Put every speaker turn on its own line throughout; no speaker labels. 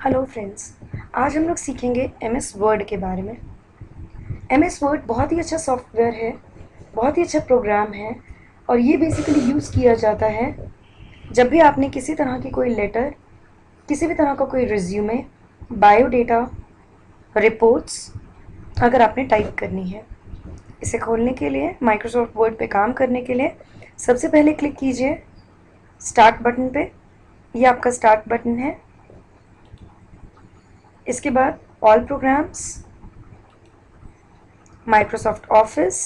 Hello friends, आज हम लोग सीखेंगे एमएस वर्ड के बारे में। एमएस वर्ड बहुत ही अच्छा सॉफ्टवेयर है, बहुत ही अच्छा प्रोग्राम है और ये बेसिकली यूज़ किया जाता है जब भी आपने किसी तरह की कोई लेटर, किसी भी तरह का कोई रिज्यूमे, बायोडेटा, रिपोर्ट्स अगर आपने टाइप करनी है। इसे खोलने के लिए, माइक्रोसॉफ्ट वर्ड पे काम करने के लिए सबसे पहले क्लिक कीजिए स्टार्ट बटन पे। ये आपका स्टार्ट बटन है। इसके बाद all programmes, Microsoft office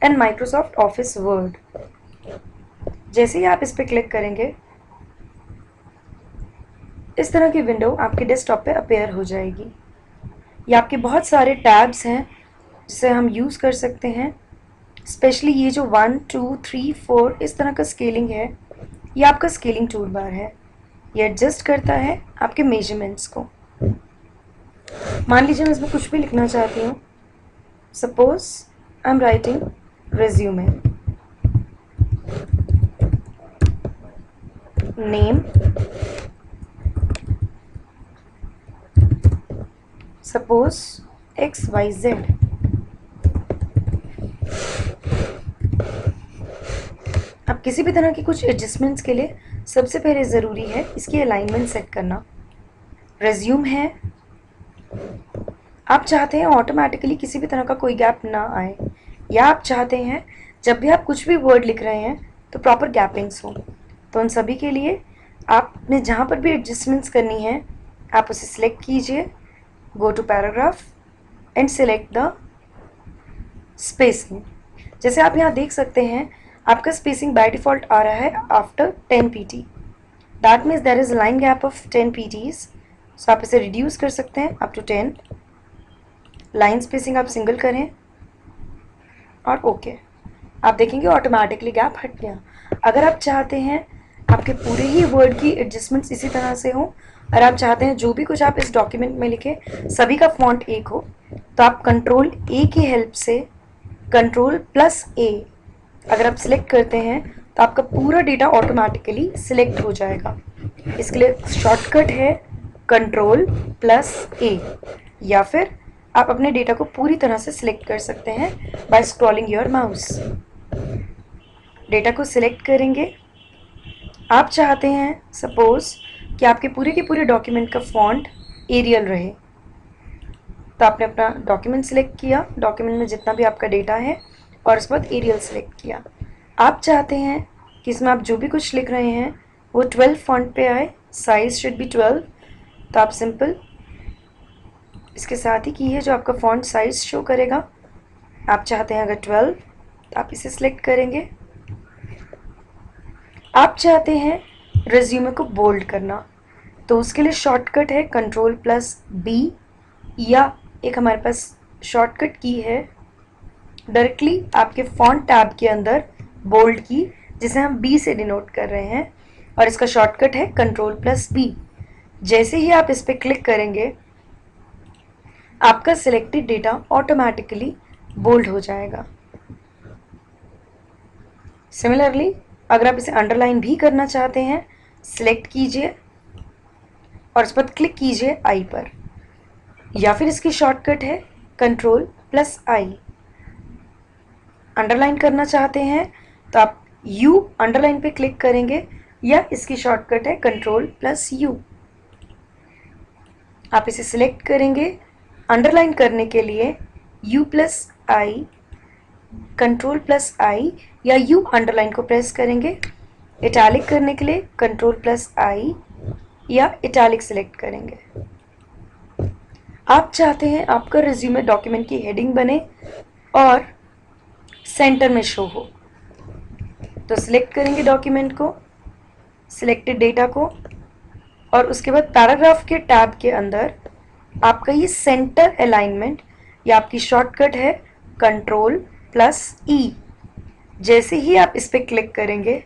and Microsoft office word. जैसे ही आप इस पर क्लिक करेंगे, इस तरह की विंडो आपके डेस्कटॉप पे अपेयर हो जाएगी। ये आपके बहुत सारे टैब्स हैं जिसे हम यूज़ कर सकते हैं। स्पेशली ये जो 1, 2, 3, 4 इस तरह का स्केलिंग है, ये आपका स्केलिंग टूल बार है। ये एडजस्ट करता है आपके मेजरमेंट्स को। मान लीजिए मैं इसमें कुछ भी लिखना चाहती हूँ। Suppose I am writing resume, name, suppose XYZ। अब किसी भी तरह की कुछ एडजस्टमेंट्स के लिए सबसे पहले ज़रूरी है इसकी अलाइनमेंट सेट करना। रेज्यूम है, आप चाहते हैं ऑटोमेटिकली किसी भी तरह का कोई गैप ना आए, या आप चाहते हैं जब भी आप कुछ भी वर्ड लिख रहे हैं तो प्रॉपर गैपिंग्स हो। तो उन सभी के लिए आपने जहाँ पर भी एडजस्टमेंट्स करनी है, आप उसे सिलेक्ट कीजिए, go to paragraph and select the spacing. जैसे आप यहाँ देख सकते हैं, आपका स्पेसिंग बाय डिफ़ॉल्ट आ रहा है after 10 pt। That means there is line gap of 10 pts। So आप इसे रिड्यूस कर सकते हैं अप टू 10। लाइन स्पेसिंग आप सिंगल करें और ओके। आप देखेंगे ऑटोमेटिकली गैप हट गया। अगर आप चाहते हैं आपके पूरे ही वर्ड की एडजस्टमेंट्स इसी तरह से हों, और आप चाहते हैं जो भी कुछ आप इस डॉक्यूमेंट में लिखें सभी का फॉन्ट एक हो, तो आप कंट्रोल ए की हेल्प से कंट्रोल+A अगर आप सिलेक्ट करते हैं तो आपका पूरा डेटा ऑटोमेटिकली सिलेक्ट हो जाएगा। इसके लिए शॉर्टकट है कंट्रोल+A, या फिर आप अपने डेटा को पूरी तरह से सिलेक्ट कर सकते हैं by scrolling your mouse. Data को सिलेक्ट करेंगे। आप चाहते हैं सपोज कि आपके पूरे के पूरे डॉक्यूमेंट का फॉन्ट एरियल रहे, तो आपने अपना डॉक्यूमेंट सिलेक्ट किया, डॉक्यूमेंट में जितना भी आपका डेटा है, और उसके बाद एरियल सिलेक्ट किया। आप चाहते हैं कि इसमें आप जो भी कुछ लिख रहे हैं वो 12 फॉन्ट पे आए, साइज शुड बी 12, तो आप सिंपल इसके साथ ही की है जो आपका फॉन्ट साइज शो करेगा। आप चाहते हैं अगर 12, तो आप इसे सिलेक्ट करेंगे। आप चाहते हैं रिज्यूमे को बोल्ड करना, तो उसके लिए शॉर्टकट है कंट्रोल+B, या एक हमारे पास शॉर्टकट की है डायरेक्टली आपके फॉन्ट टैब के अंदर बोल्ड की, जिसे हम B से डिनोट कर रहे हैं, और इसका शॉर्टकट है कंट्रोल+B। जैसे ही आप इस पर क्लिक करेंगे, आपका सिलेक्टेड डेटा ऑटोमेटिकली बोल्ड हो जाएगा। सिमिलरली अगर आप इसे अंडरलाइन भी करना चाहते हैं, सिलेक्ट कीजिए और इस पर क्लिक कीजिए आई पर, या फिर इसकी शॉर्टकट है कंट्रोल+I। अंडरलाइन करना चाहते हैं तो आप U अंडरलाइन पे क्लिक करेंगे, या इसकी शॉर्टकट है कंट्रोल+U। आप इसे सिलेक्ट करेंगे अंडरलाइन करने के लिए U+I, कंट्रोल+I, या U अंडरलाइन को प्रेस करेंगे। इटैलिक करने के लिए कंट्रोल+I या इटैलिक सिलेक्ट करेंगे। आप चाहते हैं आपका रिज्यूमे डॉक्यूमेंट की हेडिंग बने और सेंटर में शो हो, तो सिलेक्ट करेंगे डॉक्यूमेंट को, सिलेक्टेड डेटा को, और उसके बाद पैराग्राफ के टैब के अंदर आपका ये सेंटर अलाइनमेंट, या आपकी शॉर्टकट है कंट्रोल+E। जैसे ही आप इस पर क्लिक करेंगे,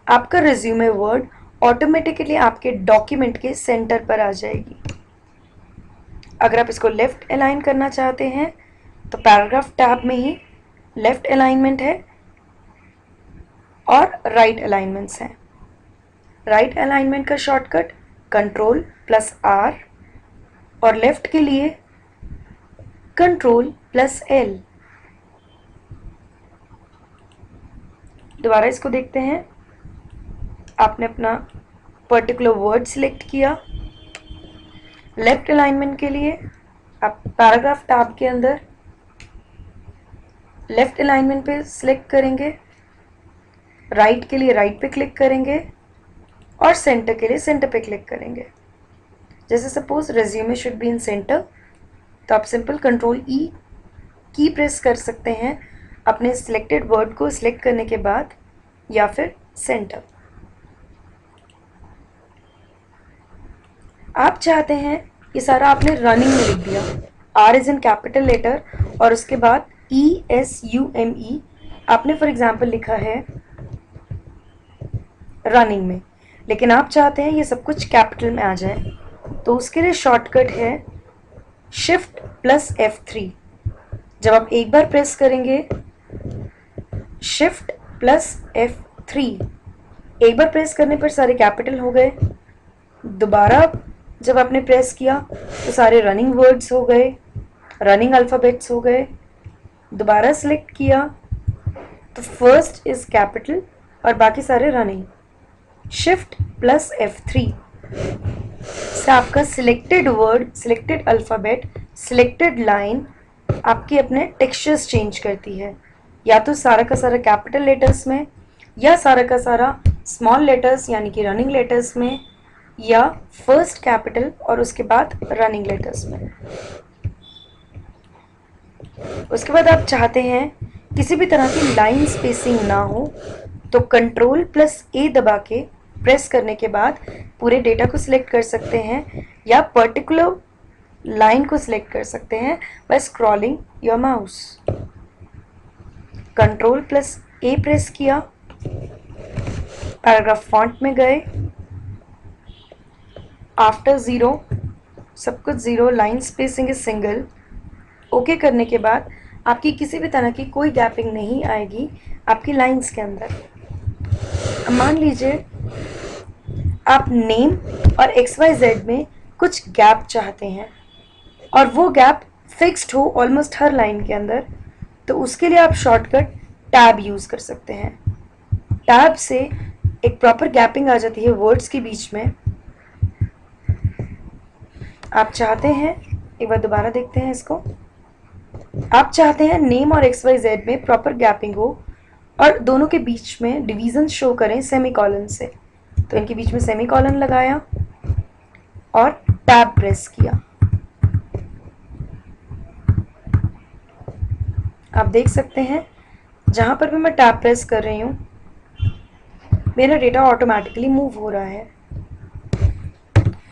आपका रिज्यूमे वर्ड ऑटोमेटिकली आपके डॉक्यूमेंट के सेंटर पर आ जाएगी। अगर आप इसको लेफ्ट अलाइन करना चाहते हैं तो पैराग्राफ टैब में ही लेफ्ट अलाइनमेंट है और राइट अलाइनमेंट्स हैं। राइट अलाइनमेंट का शॉर्टकट कंट्रोल प्लस आर, और लेफ्ट के लिए कंट्रोल प्लस एल। दोबारा इसको देखते हैं। आपने अपना पर्टिकुलर वर्ड सिलेक्ट किया। लेफ्ट अलाइनमेंट के लिए आप पैराग्राफ टैब के अंदर लेफ्ट अलाइनमेंट पे सिलेक्ट करेंगे, राइट के लिए राइट पे क्लिक करेंगे, और सेंटर के लिए सेंटर पे क्लिक करेंगे। जैसे suppose resume should be in centre, तो आप सिंपल कंट्रोल ई की प्रेस कर सकते हैं अपने सिलेक्टेड वर्ड को सिलेक्ट करने के बाद, या फिर सेंटर। आप चाहते हैं ये सारा आपने रनिंग में लिख दिया, R is in capital letter, और उसके बाद ESUME आपने फॉर एग्जाम्पल लिखा है रनिंग में, लेकिन आप चाहते हैं ये सब कुछ कैपिटल में आ जाए, तो उसके लिए शॉर्टकट है शिफ्ट प्लस F3। जब आप एक बार प्रेस करेंगे शिफ्ट प्लस F3, एक बार प्रेस करने पर सारे कैपिटल हो गए। दोबारा जब आपने प्रेस किया तो सारे रनिंग वर्ड्स हो गए, रनिंग अल्फ़ाबेट्स हो गए। दोबारा सिलेक्ट किया तो फर्स्ट इज कैपिटल और बाकी सारे रनिंग। शिफ्ट प्लस F3 से आपका selected word, selected alphabet, selected line आपके अपने टेक्सचर्स चेंज करती है, या तो सारा का सारा कैपिटल लेटर्स में, या सारा का सारा स्मॉल लेटर्स यानी कि रनिंग लेटर्स में, या फर्स्ट कैपिटल और उसके बाद रनिंग लेटर्स में। उसके बाद आप चाहते हैं किसी भी तरह की लाइन स्पेसिंग ना हो, तो कंट्रोल प्लस ए दबा के प्रेस करने के बाद पूरे डेटा को सिलेक्ट कर सकते हैं, या पर्टिकुलर लाइन को सिलेक्ट कर सकते हैं by scrolling your mouse. Control plus A press किया, पैराग्राफ फॉन्ट में गए, आफ्टर ज़ीरो सब कुछ zero, line spacing is single. Okay करने के बाद आपकी किसी भी तरह की कोई गैपिंग नहीं आएगी आपकी लाइंस के अंदर। मान लीजिए आप नेम और XYZ में कुछ गैप चाहते हैं और वो गैप फिक्स्ड हो ऑलमोस्ट हर लाइन के अंदर, तो उसके लिए आप शॉर्टकट टैब यूज़ कर सकते हैं। टैब से एक प्रॉपर गैपिंग आ जाती है वर्ड्स के बीच में। आप चाहते हैं, एक बार दोबारा देखते हैं इसको, आप चाहते हैं नेम और XYZ में प्रॉपर गैपिंग हो और दोनों के बीच में डिवीजन शो करें सेमीकॉलन से, तो इनके बीच में सेमीकॉलन लगाया और टैब प्रेस किया। आप देख सकते हैं जहां पर भी मैं टैब प्रेस कर रही हूं मेरा डेटा ऑटोमेटिकली मूव हो रहा है।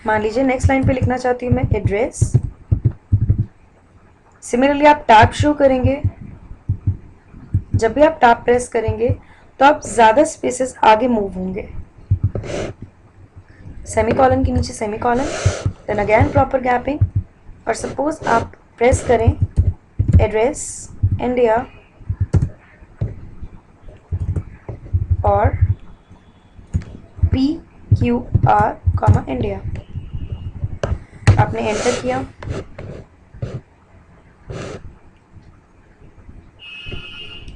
मान लीजिए नेक्स्ट लाइन पे लिखना चाहती हूँ मैं एड्रेस। सिमिलरली आप टैब शो करेंगे, जब भी आप टैब प्रेस करेंगे तो आप ज़्यादा स्पेसेस आगे मूव होंगे। सेमीकॉलन के नीचे semicolon, then again proper gapping, और सपोज आप प्रेस करें एड्रेस इंडिया और PQR, इंडिया, आपने एंटर किया।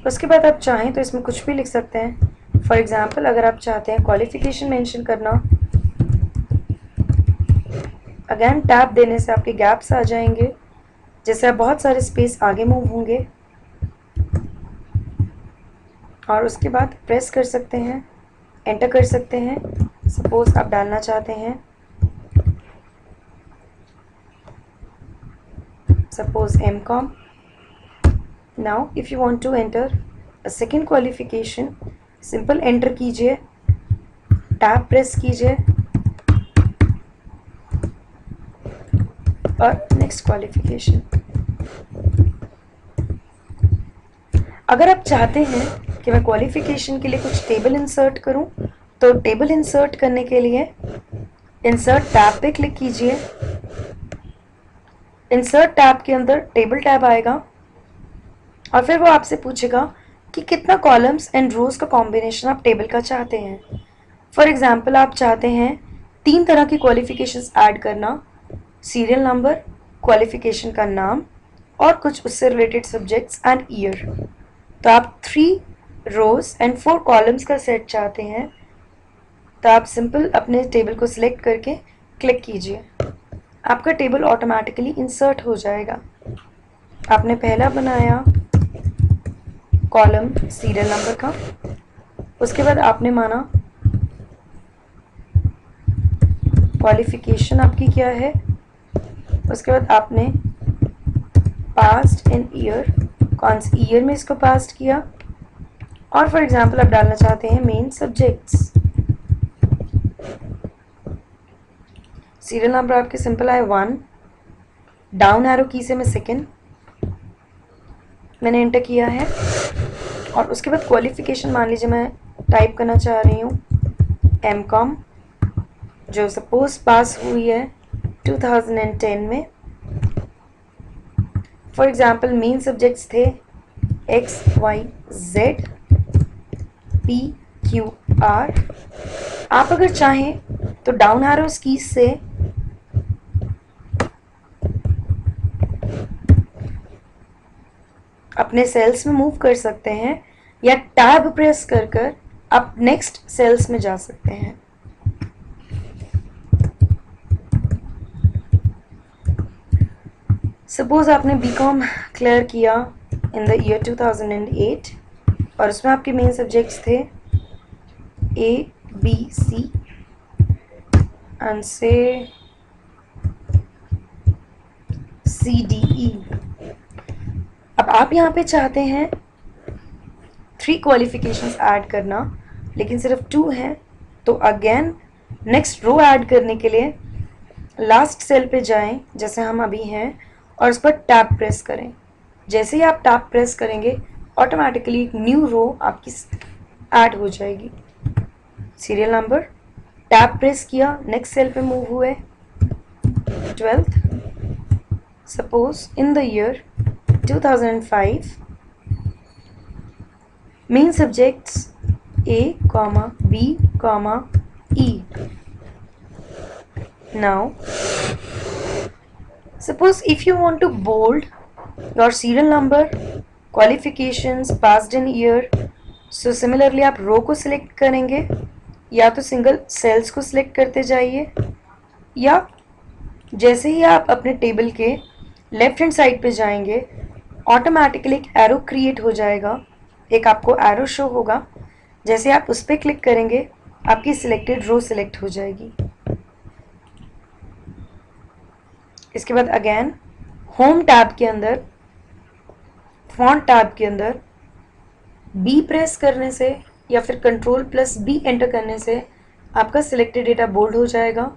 उसके बाद आप चाहें तो इसमें कुछ भी लिख सकते हैं। फॉर एग्जाम्पल अगर आप चाहते हैं क्वालिफिकेशन मेंशन करना, अगेन टैब देने से आपके गैप्स आ जाएंगे, जैसे आप बहुत सारे स्पेस आगे मूव होंगे, और उसके बाद प्रेस कर सकते हैं, एंटर कर सकते हैं। सपोज आप डालना चाहते हैं suppose MCOM। Now if you want to enter a second qualification, simple enter कीजिए, टैब प्रेस कीजिए और नेक्स्ट क्वालिफिकेशन। अगर आप चाहते हैं कि मैं क्वालिफिकेशन के लिए कुछ टेबल इंसर्ट करूं, तो टेबल इंसर्ट करने के लिए इंसर्ट टैब पे क्लिक कीजिए। इंसर्ट टैब के अंदर टेबल टैब आएगा और फिर वो आपसे पूछेगा कि कितना कॉलम्स एंड रोज का कॉम्बिनेशन आप टेबल का चाहते हैं। फॉर एग्जाम्पल आप चाहते हैं 3 तरह की क्वालिफिकेशंस ऐड करना, सीरियल नंबर, क्वालिफिकेशन का नाम और कुछ उससे रिलेटेड सब्जेक्ट्स एंड ईयर। तो आप 3 रोज एंड 4 कॉलम्स का सेट चाहते हैं, तो आप सिंपल अपने टेबल को सिलेक्ट करके क्लिक कीजिए, आपका टेबल ऑटोमेटिकली इंसर्ट हो जाएगा। आपने पहला बनाया कॉलम सीरियल नंबर का, उसके बाद आपने माना क्वालिफिकेशन आपकी क्या है, उसके बाद आपने पास्ट इन ईयर, कौन से ईयर में इसको पास्ट किया, और फॉर एग्जांपल आप डालना चाहते हैं मेन सब्जेक्ट्स। सीरियल नंबर आपके सिंपल आए 1, डाउन एरो की से मैं सेकेंड मैंने एंटर किया है, और उसके बाद क्वालिफिकेशन मान लीजिए मैं टाइप करना चाह रही हूँ एमकॉम, जो सपोज पास हुई है 2010 में। फॉर एग्जाम्पल मेन सब्जेक्ट्स थे XYZ PQR। आप अगर चाहें तो डाउन एरो कीज से अपने सेल्स में मूव कर सकते हैं, या टैब प्रेस कर कर आप नेक्स्ट सेल्स में जा सकते हैं। सपोज आपने बीकॉम क्लियर किया इन द ईयर 2008 और उसमें आपके मेन सब्जेक्ट्स थे ABC एंड से CDE। अब आप यहाँ पे चाहते हैं 3 क्वालिफिकेशंस ऐड करना, लेकिन सिर्फ 2 हैं, तो अगेन नेक्स्ट रो ऐड करने के लिए लास्ट सेल पे जाएं जैसे हम अभी हैं, और उस पर टैब प्रेस करें। जैसे ही आप टैब प्रेस करेंगे ऑटोमेटिकली एक न्यू रो आपकी ऐड हो जाएगी। सीरियल नंबर, टैब प्रेस किया, नेक्स्ट सेल पे मूव हुए 12th, suppose in the year 2005, main subjects A, B, E। Now suppose if you want to bold your serial number, qualifications, passed in year, so similarly आप रो को select करेंगे, या तो single sales को select करते जाइए, या जैसे ही आप अपने टेबल के लेफ्ट हैंड साइड पे जाएंगे ऑटोमेटिकली एक एरो क्रिएट हो जाएगा, एक आपको एरो शो होगा, जैसे आप उस पर क्लिक करेंगे आपकी सिलेक्टेड रो सिलेक्ट हो जाएगी। इसके बाद अगेन होम टैब के अंदर, फॉन्ट टैब के अंदर B प्रेस करने से या फिर Ctrl+B एंटर करने से आपका सिलेक्टेड डेटा बोल्ड हो जाएगा।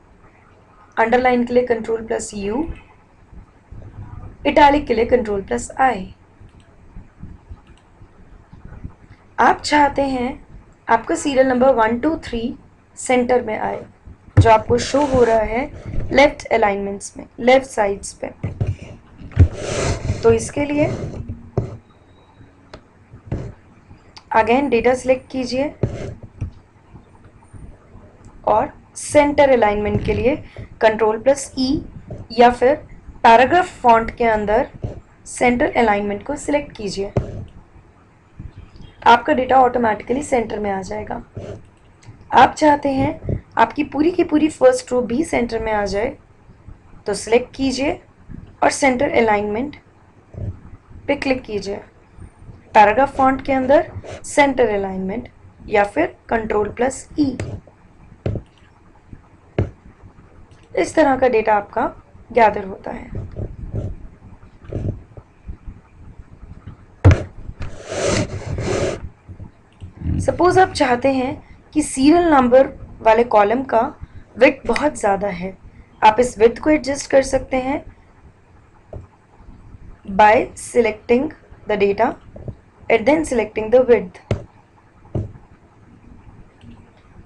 अंडरलाइन के लिए Ctrl+U, इटैलिक के लिए Ctrl+I। आप चाहते हैं आपका सीरियल नंबर 1 2 3 सेंटर में आए, जो आपको शो हो रहा है लेफ्ट अलाइनमेंट्स में, लेफ्ट साइड्स पे। तो इसके लिए अगेन डेटा सिलेक्ट कीजिए और सेंटर अलाइनमेंट के लिए Ctrl+E, या फिर पैराग्राफ फॉन्ट के अंदर सेंटर अलाइनमेंट को सिलेक्ट कीजिए, आपका डेटा ऑटोमेटिकली सेंटर में आ जाएगा। आप चाहते हैं आपकी पूरी की पूरी फर्स्ट रो भी सेंटर में आ जाए, तो सिलेक्ट कीजिए और सेंटर अलाइनमेंट पे क्लिक कीजिए, पैराग्राफ फॉन्ट के अंदर सेंटर अलाइनमेंट, या फिर Ctrl+E। इस तरह का डेटा आपका गैदर होता है। सपोज आप चाहते हैं कि सीरियल नंबर वाले कॉलम का विड्थ बहुत ज़्यादा है, आप इस विड्थ को एडजस्ट कर सकते हैं by selecting the data and then selecting the width.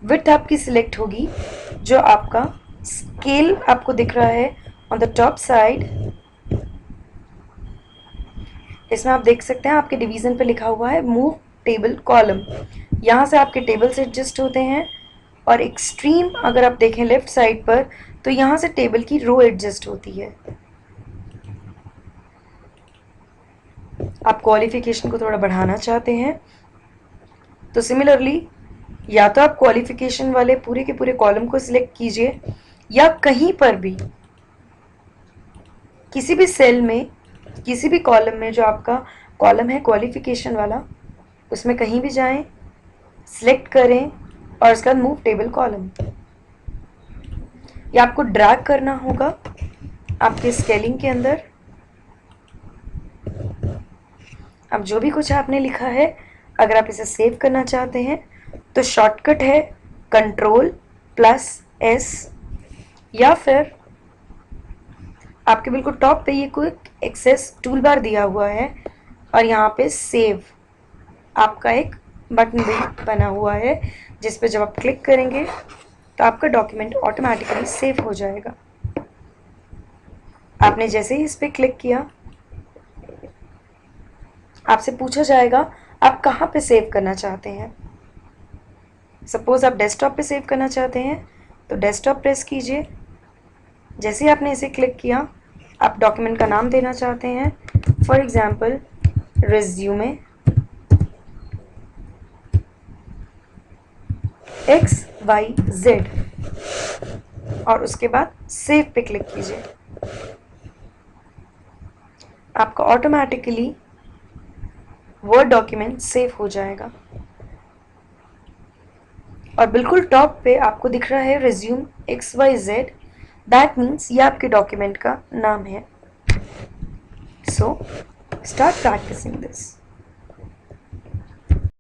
Width आपकी सिलेक्ट होगी, जो आपका स्केल आपको दिख रहा है ऑन द टॉप साइड। इसमें आप देख सकते हैं आपके डिवीजन पे लिखा हुआ है मूव टेबल कॉलम, यहाँ से आपके टेबल से एडजस्ट होते हैं और एक्सट्रीम अगर आप देखें लेफ्ट साइड पर तो यहाँ से टेबल की रो एडजस्ट होती है। आप क्वालिफिकेशन को थोड़ा बढ़ाना चाहते हैं तो सिमिलरली या तो आप क्वालिफिकेशन वाले पूरे के पूरे कॉलम को सिलेक्ट कीजिए या कहीं पर भी किसी भी सेल में किसी भी कॉलम में जो आपका कॉलम है क्वालिफिकेशन वाला उसमें कहीं भी जाएं, सिलेक्ट करें और उसके बाद मूव टेबल कॉलम। या आपको ड्रैग करना होगा आपके स्केलिंग के अंदर। अब जो भी कुछ आपने लिखा है अगर आप इसे सेव करना चाहते हैं तो शॉर्टकट है Ctrl+S या फिर आपके बिल्कुल टॉप पे ये कोई एक्सेस टूल बार दिया हुआ है और यहाँ पे सेव आपका एक बटन भी बना हुआ है जिस पे जब आप क्लिक करेंगे तो आपका डॉक्यूमेंट ऑटोमेटिकली सेव हो जाएगा। आपने जैसे ही इस पे क्लिक किया आपसे पूछा जाएगा आप कहाँ पे सेव करना चाहते हैं। सपोज आप डेस्कटॉप पे सेव करना चाहते हैं तो डेस्कटॉप प्रेस कीजिए। जैसे ही आपने इसे क्लिक किया आप डॉक्यूमेंट का नाम देना चाहते हैं, फॉर एग्जाम्पल रिज्यूमे XYZ और उसके बाद सेव पे क्लिक कीजिए। आपका ऑटोमेटिकली वर्ड डॉक्यूमेंट सेव हो जाएगा और बिल्कुल टॉप पे आपको दिख रहा है रिज्यूम XYZ। दैट मीन्स ये आपके डॉक्यूमेंट का नाम है। So start practising this.